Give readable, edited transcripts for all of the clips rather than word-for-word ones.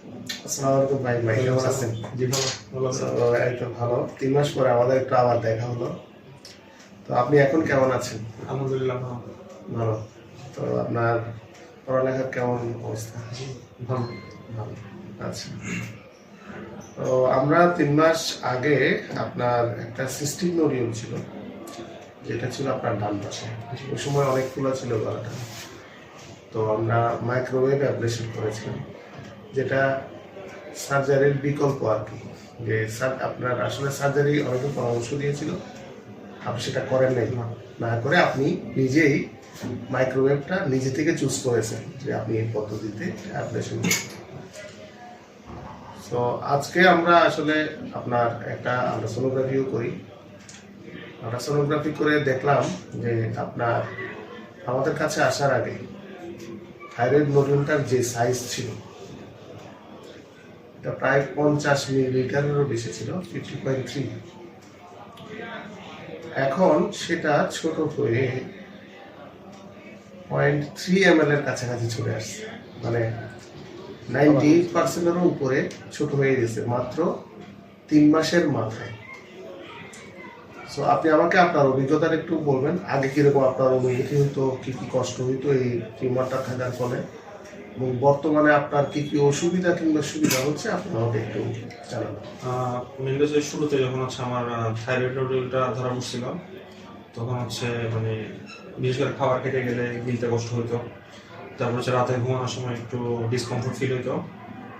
আসসালামু আলাইকুম ভাই, কেমন আছেন? জি ভালো আছি। এই তো ভালো। 3 মাস পরে আমাদের একটু আবার দেখা হলো। তো আপনি এখন কেমন আছেন? আলহামদুলিল্লাহ ভালো। ভালো। তো আপনার পড়ালেখার কেমন অবস্থা? জি ভালো। ভালো। আচ্ছা। তো আমরা 3 মাস আগে আপনার একটা সিস্টিক নোডিউল ছিল, যেটা ছিল আপনার ডান পাশে। ওই সময় অনেক খোলা ছিল গলাটা। তো আমরা মাইক্রোওয়েভ অ্যাবলেশন করেছিলাম, যেটা সার্জারির বিকল্প আর কি। যে আপনার আসলে সার্জারি অনেকে পরামর্শ দিয়েছিল, আপনি সেটা করেন নাই। না করে আপনি নিজেই মাইক্রোওয়েভটা নিজে থেকে চুজ করেছেন যে আপনি এই পদ্ধতিতে অ্যাপ্লিকেশন করবেন। তো আজকে আমরা আসলে আপনার একটা আল্ট্রাসোনোগ্রাফিও করি। আল্ট্রাসোনোগ্রাফি করে দেখলাম যে আপনার আমাদের কাছে আসার আগে থাইরয়েড নোডুলটার যে সাইজ ছিল, এটা প্রায় 50 মিলিলিটারেরও বেশি ছিল, 50.3। এখন সেটা ছোট হয়ে 0.3 ml এর কাছাকাছি চলে আসছে, মানে 98%-এরও উপরে ছোট হয়ে গেছে মাত্র 3 মাসের মাথায়। সো আপনি আমাকে আপনার অভিজ্ঞতাটা একটু বলবেন, আগে কিরকম আপনার অনুভূতি হতো, কি কি কষ্ট হইতো এই টিউমারটা থাকার ফলে, এবং বর্তমানে আপনার কি কি অসুবিধা কিংবা সুবিধা হচ্ছে আপনি আমাকে একটু জানাবেন। উইন্ডোজে শুরুতে যখন হচ্ছে আমার থাইরয়েড নোডুলটা ধরা পড়ছিল, তখন হচ্ছে মানে বিশেষ করে খাবার খেতে গেলে গিলতে কষ্ট হতো। তারপর হচ্ছে রাতে ঘুমানোর সময় একটু ডিসকমফোর্ট ফিল হতো।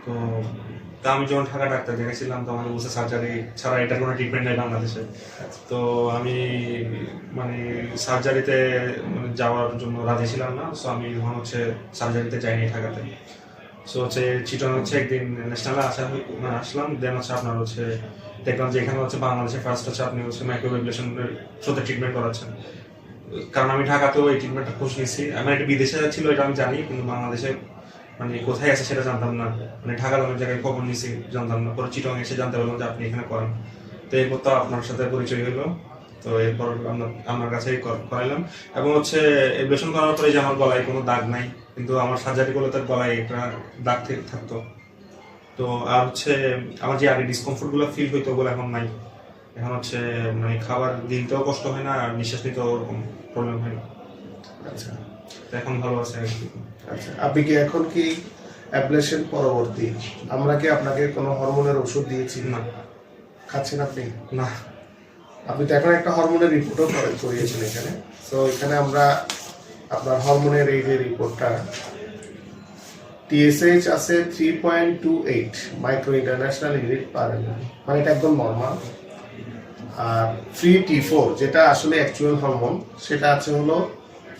তো আমি যখন ঢাকা ডাক্তার দেখেছিলাম তখন বলছে সার্জারি ছাড়া এটার কোনো ট্রিটমেন্ট নেই বাংলাদেশে। তো আমি মানে সার্জারিতে মানে যাওয়ার জন্য রাজি ছিলাম না। সো আমি তখন হচ্ছে সার্জারিতে যাইনি ঢাকাতে। সো হচ্ছে চিটন হচ্ছে একদিন ন্যাশনালে আসলাম। দেন হচ্ছে আপনার হচ্ছে দেখলাম যে এখানে হচ্ছে বাংলাদেশে ফার্স্ট হচ্ছে আপনি হচ্ছে মাইক্রোভেবলেশনের সাথে ট্রিটমেন্ট করাচ্ছেন। কারণ আমি ঢাকাতেও এই ট্রিটমেন্টটা খোঁজ নিয়েছি। আমার একটা বিদেশে ছিল এটা আমি জানি, কিন্তু বাংলাদেশে মানে কোথায় আছে সেটা জানতাম না। মানে ঢাকার অনেক জায়গায় খবর নিয়েছি, জানতাম না। পরে চিটং এসে জানতে পারলাম যে আপনি এখানে করেন। তো এরপর তো আপনার সাথে পরিচয় হলো। তো এরপর আপনার কাছেই করাইলাম। এবং হচ্ছে এব্লেশন করার পরে যে আমার গলায় কোনো দাগ নাই, কিন্তু আমার সার্জারি করলে তার গলায় একটা দাগ থেকে থাকতো। তো আর হচ্ছে আমার যে আগে ডিসকমফোর্ট গুলো ফিল হইতো ওগুলো এখন নাই। এখন হচ্ছে মানে খাবার দিতেও কষ্ট হয় না, আর নিঃশ্বাস নিতেও ওরকম প্রবলেম হয় না। আচ্ছা তো এখন ভালো আছে আর কি। আচ্ছা, আপনি কি এখন কি অ্যাবলেশন পরবর্তী আমরা কি আপনাকে কোনো হরমোনের ওষুধ দিয়েছি? না খাচ্ছেন আপনি? না। আপনি তো এখন একটা হরমোনের রিপোর্টও করিয়েছেন এখানে। তো এখানে আমরা আপনার হরমোনের এই যে রিপোর্টটা, টিএসএইচ আছে 3.28 micro international unit per ML, মানে এটা একদম নর্মাল। আর ফ্রি T4 যেটা আসলে অ্যাকচুয়াল হরমোন, সেটা আছে হলো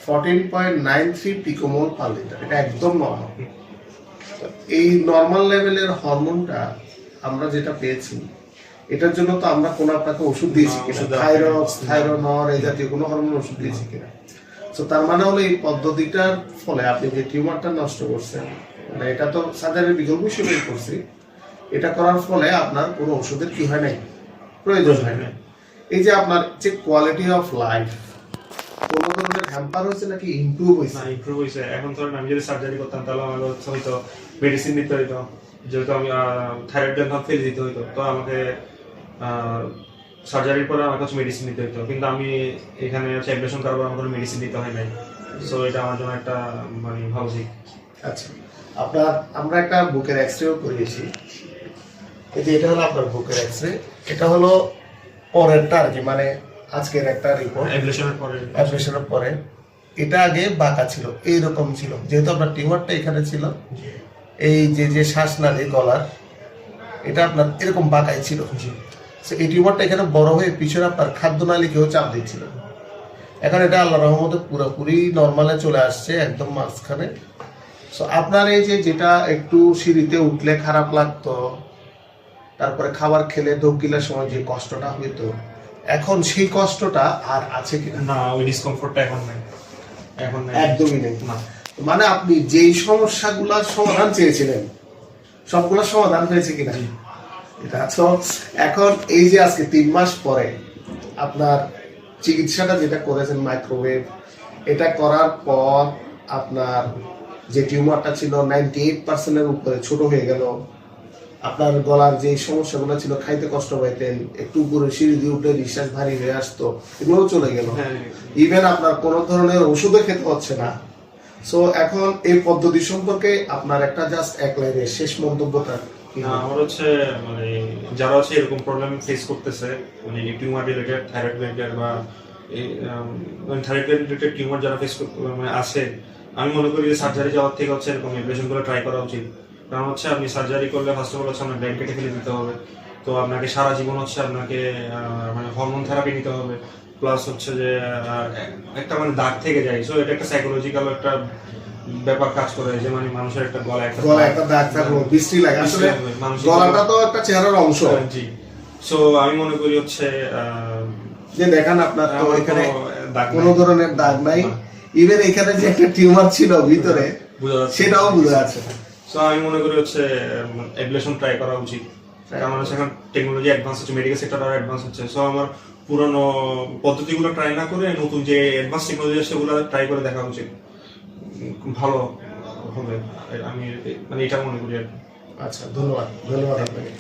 14.93 পিকোমোল পার লিটার, এটা একদম নর্মাল। এই নর্মাল লেভেলের হরমোনটা আমরা যেটা পেয়েছি, এটার জন্য তো আমরা কোনো আপনাকে ওষুধ দিয়েছি কিনা, থাইরক্স, থাইরোনর, এই জাতীয় কোনো হরমোন ওষুধ দিয়েছি কিনা? তো তার মানে হলো এই পদ্ধতিটার ফলে আপনি যে টিউমারটা নষ্ট করছেন, মানে এটা তো সার্জারির বিকল্প হিসেবে করছি, এটা করার ফলে আপনার কোনো ওষুধের কি হয় নাই, প্রয়োজন হয় না। এই যে আপনার যে কোয়ালিটি অফ লাইফ কোনো ধরনের হ্যাম্পার হয়েছে নাকি ইমপ্রুভ হয়েছে? না, ইমপ্রুভ হয়েছে। এখন ধরেন আমি যদি সার্জারি করতাম তাহলে আমার হয়তো মেডিসিন নিতে হইতো, যেহেতু আমি থাইরয়েড গ্ল্যান্ড ফেলে দিতে হইতো। তো আমাকে সার্জারির পরে আমার কাছে মেডিসিন নিতে হইতো, কিন্তু আমি এখানে অ্যাবলেশন করার পর আমার কোনো মেডিসিন নিতে হয় নাই। সো এটা আমার জন্য একটা মানে ভালো দিক। আচ্ছা, আপনার আমরা একটা বুকের এক্সরেও করিয়েছি। এই যে এটা হলো আপনার বুকের এক্সরে, এটা হলো পরেরটা আর কি, মানে আজকের একটা রিপোর্ট অ্যাবলেশনের পরে। এটা আগে বাঁকা ছিল, এইরকম ছিল, যেহেতু আপনার টিউমারটা এখানে ছিল, এই যে যে শ্বাসনালী গলার, এটা আপনার এরকম বাঁকাই ছিল। এই টিউমারটা এখানে বড় হয়ে পিছনে আপনার খাদ্যনালীকেও চাপ দিচ্ছিল। এখন এটা আল্লাহ রহমতে পুরোপুরি নর্মালে চলে আসছে, একদম মাঝখানে। সো আপনার এই যে যেটা একটু সিঁড়িতে উঠলে খারাপ লাগতো, তারপরে খাবার খেলে ঢোক গিলার সময় যে কষ্টটা হইতো, এখন সেই কষ্টটা আর আছে কিনা? না, ওই ডিসকমফোর্টটা এখন নাই। এখন একদমই নেই। না। মানে আপনি যেই সমস্যাগুলোর সমাধান চেয়েছিলেন সবগুলোর সমাধান হয়েছে কিনা? এটা তো এখন এই যে আজকে 3 মাস পরে আপনার চিকিৎসাটা যেটা করেছেন মাইক্রোওয়েভ, এটা করার পর আপনার যে টিউমারটা ছিল 98%-এর উপরে ছোট হয়ে গেল, আপনার গলার যে সমস্যাগুলো ছিল, খাইতে কষ্ট পাইতেন, একটু উপরে সিঁড়ি দিয়ে উঠলে নিঃশ্বাস ভারী হয়ে আসতো, এগুলোও চলে গেল। হ্যাঁ। ইভেন আপনার কোনো ধরনের ওষুধও খেতে হচ্ছে না। সো এখন এই পদ্ধতি সম্পর্কে আপনার একটা জাস্ট এক লাইনের শেষ মন্তব্যটা কি না, হবে? আমার হচ্ছে মানে যারা হচ্ছে এরকম প্রবলেম ফেস করতেছে, মানে টিউমার রিলেটেড, থাইরয়েড রিলেটেড বা থাইরয়েড রিলেটেড টিউমার যারা ফেস মানে আছে, আমি মনে করি যে সার্জারি যাওয়ার থেকে হচ্ছে এরকম অপারেশন গুলো ট্রাই করা উচিত। কারণ হচ্ছে আপনি সার্জারি করলে ফার্স্ট অফ অল হচ্ছে আপনার ব্রেন কেটে ফেলে দিতে হবে, তো আপনাকে সারা জীবন হচ্ছে আপনাকে মানে হরমোন থেরাপি নিতে হবে, প্লাস হচ্ছে যে একটা মানে দাগ থেকে যায়। সো এটা একটা সাইকোলজিক্যাল একটা ব্যাপার কাজ করে, যে মানে মানুষের একটা গলায় একটা দাগ থাকলো, বৃষ্টি লাগে, আসলে মানুষের গলাটা তো একটা চেহারার অংশ। জি। সো আমি মনে করি হচ্ছে যে দেখেন আপনার তো আমার এখানে কোনো দাগ নাই। কোনো ধরনের দাগ নাই, ইভেন এখানে যে একটা টিউমার ছিল ভিতরে বোঝা যাচ্ছে। সেটাও বোঝা যাচ্ছে। সো আমি মনে করি হচ্ছে অ্যাবলেশন ট্রাই করা উচিত, কারণ হচ্ছে এখন টেকনোলজি অ্যাডভান্স হচ্ছে, মেডিকেল সেক্টর আরো অ্যাডভান্স হচ্ছে। সো আমার পুরনো পদ্ধতিগুলো ট্রাই না করে নতুন যে অ্যাডভান্স টেকনোলজি আছে সেগুলো ট্রাই করে দেখা উচিত, ভালো হবে। আমি মানে এটা মনে করি আর কি। আচ্ছা, ধন্যবাদ আপনাকে।